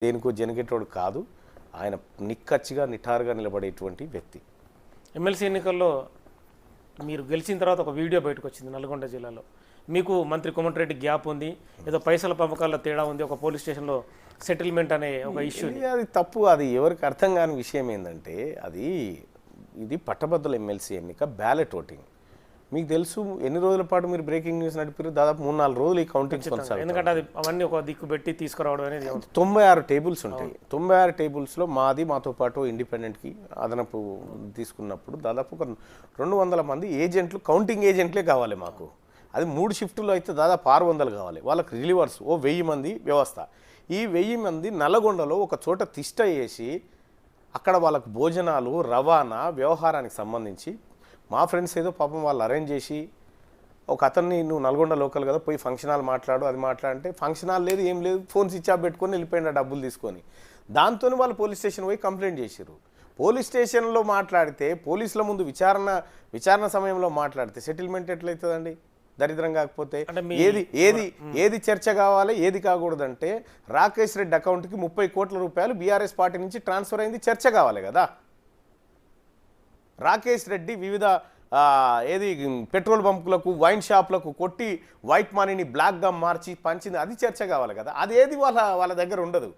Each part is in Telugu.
దేనికో జనగేటోడు కాదు. ఆయన నిక్కచ్చిగా నిఠారుగా నిలబడేటువంటి వ్యక్తి. ఎమ్మెల్సీ ఎన్నికల్లో మీరు గెలిచిన తర్వాత ఒక వీడియో బయటకు వచ్చింది నల్గొండ జిల్లాలో. మీకు మంత్రి కోమటిరెడ్డి గ్యాప్ ఉంది, ఏదో పైసల పంపకాల్లో తేడా ఉంది, ఒక పోలీస్ స్టేషన్లో సెటిల్మెంట్ అనే ఒక ఇష్యూ. అది తప్పు. అది ఎవరికి అర్థం కాని విషయం ఏంటంటే ఇది పట్టభద్రుల ఎమ్మెల్సీ ఎన్నిక, బ్యాలెట్ ఓటింగ్. మీకు తెలుసు ఎన్ని రోజుల పాటు మీరు బ్రేకింగ్ న్యూస్ నడిపారు? దాదాపు 3-4 రోజులు ఈ కౌంటింగ్ కొనసాగుతుంది. ఎందుకంటే అది అవన్నీ ఒక దిక్కు పెట్టి తీసుకురావడం అనేది 96 టేబుల్స్ ఉంటాయి. 96 టేబుల్స్లో మాతో పాటు ఇండిపెండెంట్కి అదనపు తీసుకున్నప్పుడు దాదాపు ఒక 200 మంది ఏజెంట్లు, కౌంటింగ్ ఏజెంట్లే కావాలి మాకు. అది 3 షిఫ్టుల్లో అయితే దాదాపు 600 కావాలి. వాళ్ళకి రిలీవర్స్ 1000 మంది వ్యవస్థ. ఈ 1000 మంది నల్లగొండలో ఒక చోట తిష్ట వేసి అక్కడ వాళ్ళకు భోజనాలు, రవాణా, వ్యవహారానికి సంబంధించి మా ఫ్రెండ్స్ ఏదో పాపం వాళ్ళు అరేంజ్ చేసి ఒక అతన్ని, నువ్వు నల్గొండ లోకల్ కదా, పోయి ఫంక్షన్ హాల్ మాట్లాడు, అది మాట్లాడంటే ఫంక్షన్ హాల్ లేదు, ఏం లేదు, ఫోన్ స్విచ్ ఆఫ్ పెట్టుకొని వెళ్ళిపోయింది డబ్బులు తీసుకొని. దాంతో వాళ్ళు పోలీస్ స్టేషన్ పోయి కంప్లైంట్ చేశారు. పోలీస్ స్టేషన్లో మాట్లాడితే, పోలీసుల ముందు విచారణ సమయంలో మాట్లాడితే సెటిల్మెంట్ ఎట్లయితుందండి? దరిద్రం కాకపోతే ఏది చర్చ కావాలి, ఏది కాకూడదంటే రాకేష్ రెడ్డి అకౌంట్కి 30 కోట్ల రూపాయలు బీఆర్ఎస్ పార్టీ నుంచి ట్రాన్స్ఫర్ అయింది, చర్చ కావాలి కదా. రాకేష్ రెడ్డి వివిధ పెట్రోల్ బంకులకు, వైన్ షాప్లకు కొట్టి వైట్ మనీని బ్లాక్గా మార్చి పంచింది, అది చర్చ కావాలి కదా. అది ఏది వాళ్ళ దగ్గర ఉండదు.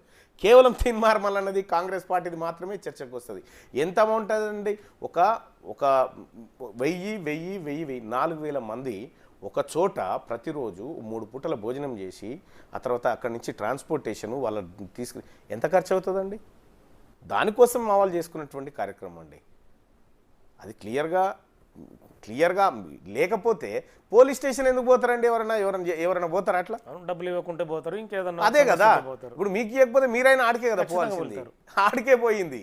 కేవలం తీన్మార్మల్ అన్నది కాంగ్రెస్ పార్టీది మాత్రమే చర్చకు వస్తుంది. ఎంత అమౌంట్ అదండి? ఒక 4,000 మంది ఒక చోట ప్రతిరోజు 3 పూటల భోజనం చేసి ఆ తర్వాత అక్కడి నుంచి ట్రాన్స్పోర్టేషను వాళ్ళ తీసుకుని ఎంత ఖర్చు అవుతుందండి? దానికోసం మా వాళ్ళు చేసుకున్నటువంటి కార్యక్రమం అండి. అది క్లియర్గా లేకపోతే పోలీస్ స్టేషన్ ఎందుకు పోతారండి? ఎవరైనా పోతారా? అట్లా డబ్బులు ఇవ్వకుంటే పోతారు, ఇంకేదన్నా. అదే కదా. ఇప్పుడు మీకు ఇవ్వకపోతే మీరైనా ఆడికే కదా పోవాల్సింది, ఆడికే పోయింది.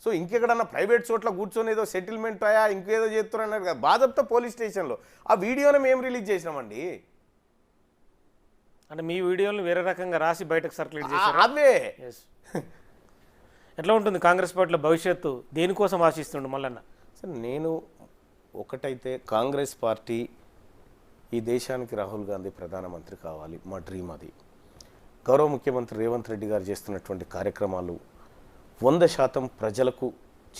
సో ఇంకెక్కడన్నా ప్రైవేట్ చోట్ల కూర్చొని ఏదో సెటిల్మెంట్ అయ్యా ఇంకేదో చేస్తున్నారు కదా, బాధతో పోలీస్ స్టేషన్లో ఆ వీడియోని మేము రిలీజ్ చేసినామండి. అంటే మీ వీడియోలు వేరే రకంగా రాసి బయటకు సర్క్యులేట్ చేశారు. అవే ఎట్లా ఉంటుంది కాంగ్రెస్ పార్టీలో భవిష్యత్తు? దేనికోసం ఆశిస్తుండు మల్లన్న? సార్ నేను ఒకటైతే, కాంగ్రెస్ పార్టీ ఈ దేశానికి రాహుల్ గాంధీ ప్రధానమంత్రి కావాలి, మా డ్రీమ్ అది. గౌరవ ముఖ్యమంత్రి రేవంత్ రెడ్డి గారు చేస్తున్నటువంటి కార్యక్రమాలు 100% ప్రజలకు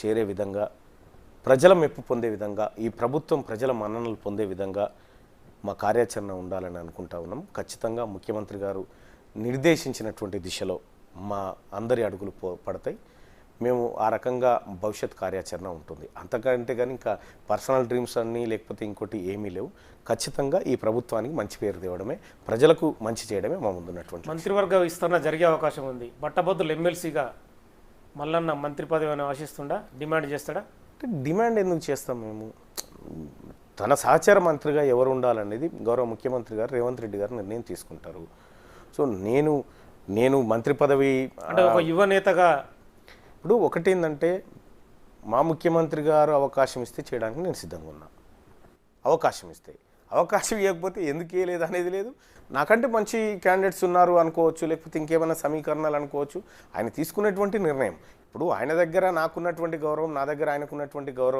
చేరే విధంగా, ప్రజల మెప్పు పొందే విధంగా, ఈ ప్రభుత్వం ప్రజల మన్ననలు పొందే విధంగా మా కార్యాచరణ ఉండాలని అనుకుంటా ఉన్నాం. ఖచ్చితంగా ముఖ్యమంత్రి గారు నిర్దేశించినటువంటి దిశలో మా అందరి అడుగులు పడతాయి. మేము ఆ రకంగా భవిష్యత్ కార్యాచరణ ఉంటుంది. అంతకంటే కానీ ఇంకా పర్సనల్ డ్రీమ్స్ అన్నీ లేకపోతే ఇంకోటి ఏమీ లేవు. ఖచ్చితంగా ఈ ప్రభుత్వానికి మంచి పేరు తేవడమే, ప్రజలకు మంచి చేయడమే మా ముందున్నటువంటి. మంత్రివర్గ విస్తరణ జరిగే అవకాశం ఉంది. పట్టభద్రులు ఎమ్మెల్సీగా మల్లన్న మంత్రి పదవి అని ఆశిస్తుండా? డిమాండ్ చేస్తాడా? డిమాండ్ ఎందుకు చేస్తాం మేము? తన సహచార మంత్రిగా ఎవరు ఉండాలనేది గౌరవ ముఖ్యమంత్రి గారు రేవంత్ రెడ్డి గారు నిర్ణయం తీసుకుంటారు. సో నేను మంత్రి పదవి అంటే ఒక యువ నేతగా ఇప్పుడు ఒకటి ఏంటంటే, మా ముఖ్యమంత్రి గారు అవకాశం ఇస్తే చేయడానికి నేను సిద్ధంగా ఉన్నా. అవకాశం ఇవ్వకపోతే ఎందుకు ఇవ్వలేదు అనేది లేదు. నాకంటే మంచి క్యాండిడేట్స్ ఉన్నారు అనుకోవచ్చు, లేకపోతే ఇంకేమైనా సమీకరణాలు అనుకోవచ్చు. ఆయన తీసుకున్నటువంటి నిర్ణయం, ఇప్పుడు ఆయన దగ్గర నాకున్నటువంటి గౌరవం, నా దగ్గర ఆయనకున్నటువంటి గౌరవం